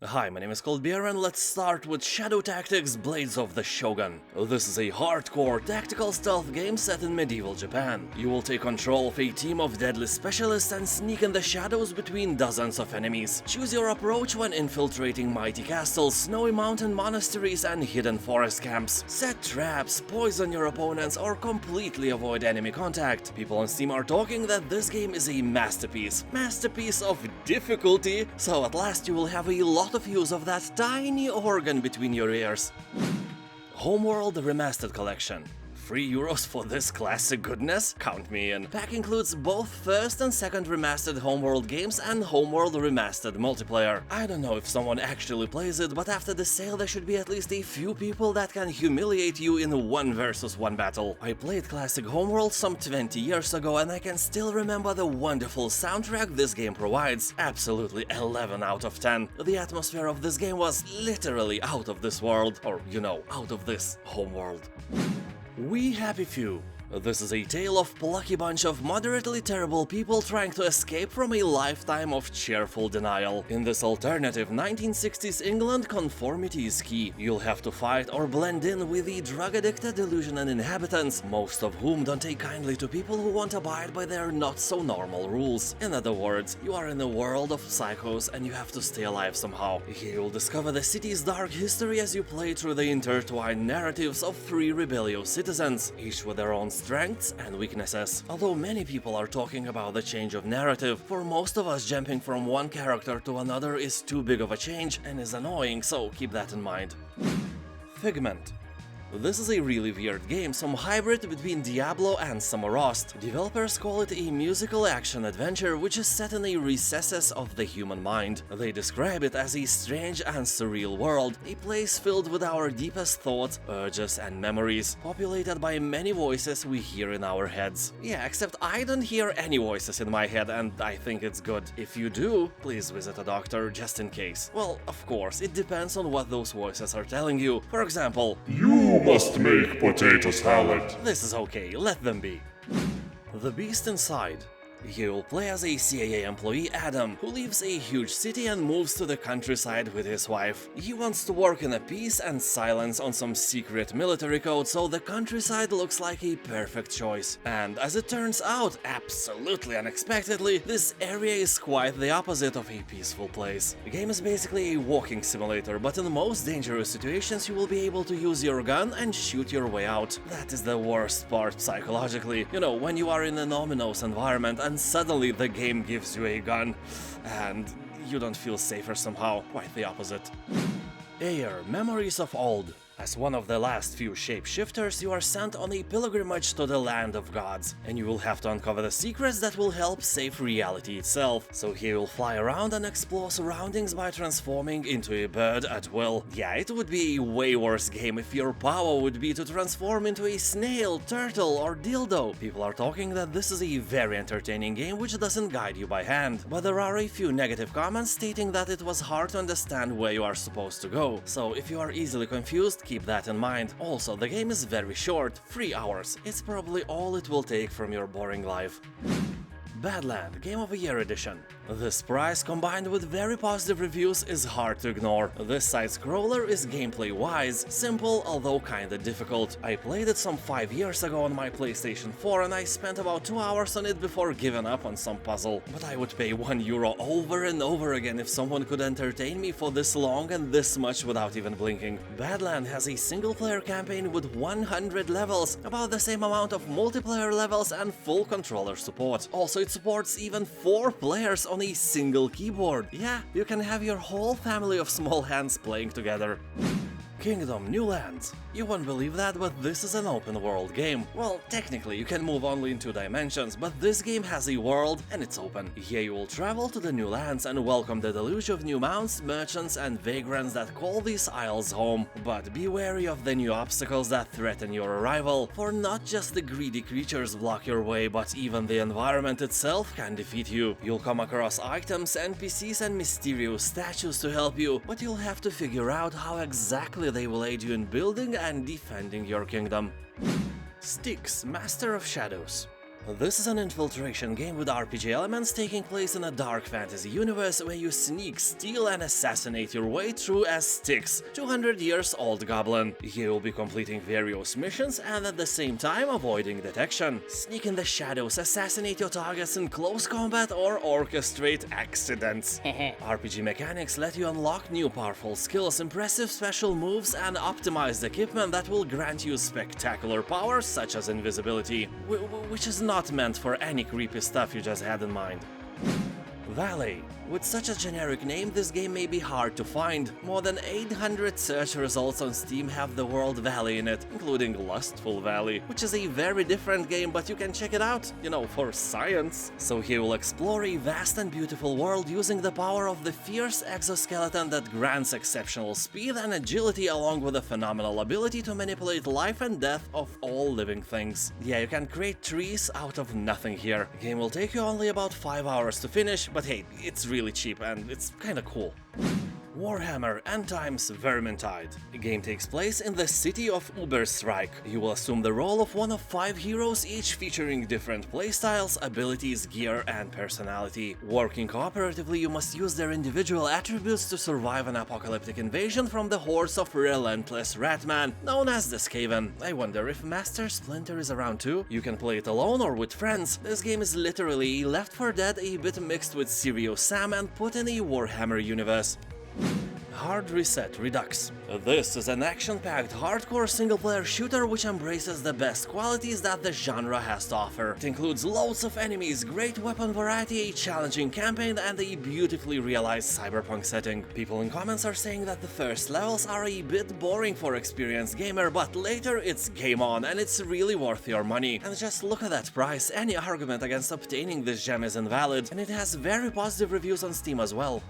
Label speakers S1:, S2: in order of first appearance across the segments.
S1: Hi, my name is Coldbeer and let's start with Shadow Tactics Blades of the Shogun. This is a hardcore tactical stealth game set in medieval Japan. You will take control of a team of deadly specialists and sneak in the shadows between dozens of enemies. Choose your approach when infiltrating mighty castles, snowy mountain monasteries and hidden forest camps. Set traps, poison your opponents or completely avoid enemy contact. People on Steam are talking that this game is a masterpiece of difficulty, so at last you will have a lot of use of that tiny organ between your ears. Homeworld Remastered Collection. €3 for this classic goodness? Count me in. Pack includes both first and second remastered Homeworld games and Homeworld Remastered multiplayer. I don't know if someone actually plays it, but after the sale there should be at least a few people that can humiliate you in a 1 versus 1 battle. I played classic Homeworld some 20 years ago and I can still remember the wonderful soundtrack this game provides. Absolutely 11 out of 10. The atmosphere of this game was literally out of this world, or you know, out of this homeworld. We Happy Few. This is a tale of plucky bunch of moderately terrible people trying to escape from a lifetime of cheerful denial. In this alternative 1960s England, conformity is key. You'll have to fight or blend in with the drug-addicted delusional inhabitants, most of whom don't take kindly to people who won't abide by their not-so-normal rules. In other words, you are in a world of psychos and you have to stay alive somehow. Here you'll discover the city's dark history as you play through the intertwined narratives of 3 rebellious citizens, each with their own strengths and weaknesses. Although many people are talking about the change of narrative, for most of us jumping from one character to another is too big of a change and is annoying, so keep that in mind. Figment. This is a really weird game, some hybrid between Diablo and Samorost. Developers call it a musical action adventure which is set in the recesses of the human mind. They describe it as a strange and surreal world, a place filled with our deepest thoughts, urges and memories, populated by many voices we hear in our heads. Yeah, except I don't hear any voices in my head and I think it's good. If you do, please visit a doctor just in case. Well, of course, it depends on what those voices are telling you. For example,
S2: You must make potato salad.
S1: this is okay, let them be. The Beast Inside. You'll play as a CIA employee, Adam, who leaves a huge city and moves to the countryside with his wife. He wants to work in a peace and silence on some secret military code, so the countryside looks like a perfect choice. And as it turns out, absolutely unexpectedly, this area is quite the opposite of a peaceful place. The game is basically a walking simulator, but in the most dangerous situations you will be able to use your gun and shoot your way out. That is the worst part psychologically. You know, when you are in an ominous environment and suddenly the game gives you a gun, and you don't feel safer somehow, quite the opposite. Ayer, Memories of Old. As one of the last few shapeshifters, you are sent on a pilgrimage to the land of gods, and you will have to uncover the secrets that will help save reality itself. So here you'll fly around and explore surroundings by transforming into a bird at will. Yeah, it would be a way worse game if your power would be to transform into a snail, turtle or dildo. People are talking that this is a very entertaining game which doesn't guide you by hand, but there are a few negative comments stating that it was hard to understand where you are supposed to go. So if you are easily confused, keep that in mind. Also, the game is very short, 3 hours. It's probably all it will take from your boring life. Badland Game of the Year Edition. This prize, combined with very positive reviews, is hard to ignore. This side-scroller is gameplay-wise simple, although kinda difficult. I played it some 5 years ago on my PlayStation 4 and I spent about 2 hours on it before giving up on some puzzle. But I would pay €1 over and over again if someone could entertain me for this long and this much without even blinking. Badland has a single-player campaign with 100 levels, about the same amount of multiplayer levels and full controller support. Also, it supports even 4 players on a single keyboard. Yeah, you can have your whole family of small hands playing together. Kingdom New Lands. You won't believe that, but this is an open world game. Well, technically you can move only in 2 dimensions, but this game has a world and it's open. Here you will travel to the new lands and welcome the deluge of new mounts, merchants and vagrants that call these isles home. But be wary of the new obstacles that threaten your arrival, for not just the greedy creatures block your way, but even the environment itself can defeat you. You'll come across items, NPCs and mysterious statues to help you, but you'll have to figure out how exactly they will aid you in building and defending your kingdom. Styx, Master of Shadows. This is an infiltration game with RPG elements taking place in a dark fantasy universe where you sneak, steal, and assassinate your way through as Styx, 200 years old goblin. You'll be completing various missions and at the same time avoiding detection. Sneak in the shadows, assassinate your targets in close combat, or orchestrate accidents. RPG mechanics let you unlock new powerful skills, impressive special moves, and optimized equipment that will grant you spectacular powers such as invisibility, which is not meant for any creepy stuff you just had in mind. Valley. With such a generic name, this game may be hard to find. More than 800 search results on Steam have the word Valley in it, including Lustful Valley, which is a very different game, but you can check it out, you know, for science. So here we'll explore a vast and beautiful world using the power of the fierce exoskeleton that grants exceptional speed and agility along with a phenomenal ability to manipulate life and death of all living things. Yeah, you can create trees out of nothing here. The game will take you only about 5 hours to finish, but hey, it's really cheap and it's kinda cool. Warhammer End Times Vermintide. The game takes place in the city of Uberstrike. You will assume the role of one of 5 heroes, each featuring different playstyles, abilities, gear, and personality. Working cooperatively, you must use their individual attributes to survive an apocalyptic invasion from the hordes of relentless Ratman, known as the Skaven. I wonder if Master Splinter is around too? You can play it alone or with friends. This game is literally Left 4 Dead a bit mixed with Serious Sam and put in a Warhammer universe. Hard Reset Redux. This is an action-packed, hardcore single-player shooter which embraces the best qualities that the genre has to offer. It includes loads of enemies, great weapon variety, a challenging campaign, and a beautifully realized cyberpunk setting. People in comments are saying that the first levels are a bit boring for experienced gamer, but later it's game on and it's really worth your money. And just look at that price, any argument against obtaining this gem is invalid, and it has very positive reviews on Steam as well.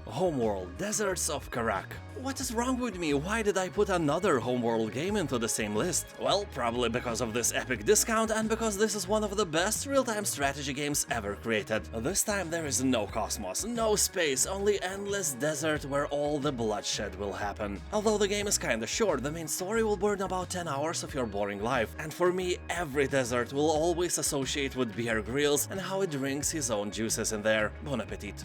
S1: Homeworld Deserts of Karak. What is wrong with me? Why did I put another Homeworld game into the same list? Well, probably because of this epic discount and because this is one of the best real-time strategy games ever created. This time there is no cosmos, no space, only endless desert where all the bloodshed will happen. Although the game is kinda short, the main story will burn about 10 hours of your boring life, and for me, every desert will always associate with Bear Grylls and how it drinks his own juices in there. Bon appetit.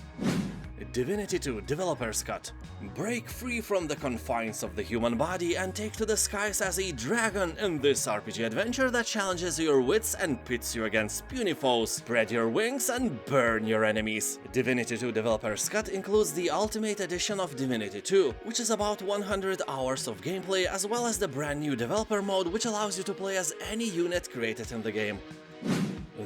S1: Divinity 2 Developer's Cut. Break free from the confines of the human body and take to the skies as a dragon in this RPG adventure that challenges your wits and pits you against puny foes. Spread your wings and burn your enemies. Divinity 2 Developer's Cut includes the Ultimate Edition of Divinity 2, which is about 100 hours of gameplay, as well as the brand new developer mode, which allows you to play as any unit created in the game.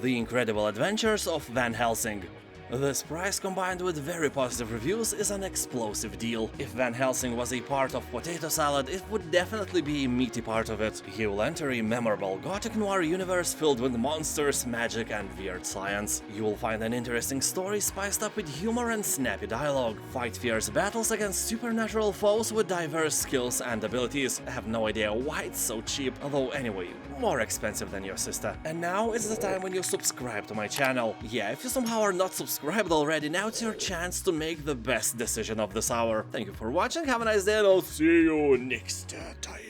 S1: The Incredible Adventures of Van Helsing. This price, combined with very positive reviews, is an explosive deal. If Van Helsing was a part of Potato Salad, it would definitely be a meaty part of it. You will enter a memorable gothic noir universe filled with monsters, magic, and weird science. You will find an interesting story spiced up with humor and snappy dialogue. Fight fierce battles against supernatural foes with diverse skills and abilities. I have no idea why it's so cheap, although anyway, more expensive than your sister. And now is the time when you subscribe to my channel. Yeah, if you somehow are not subscribed already, now it's your chance to make the best decision of this hour. Thank you for watching, have a nice day, and I'll see you next time.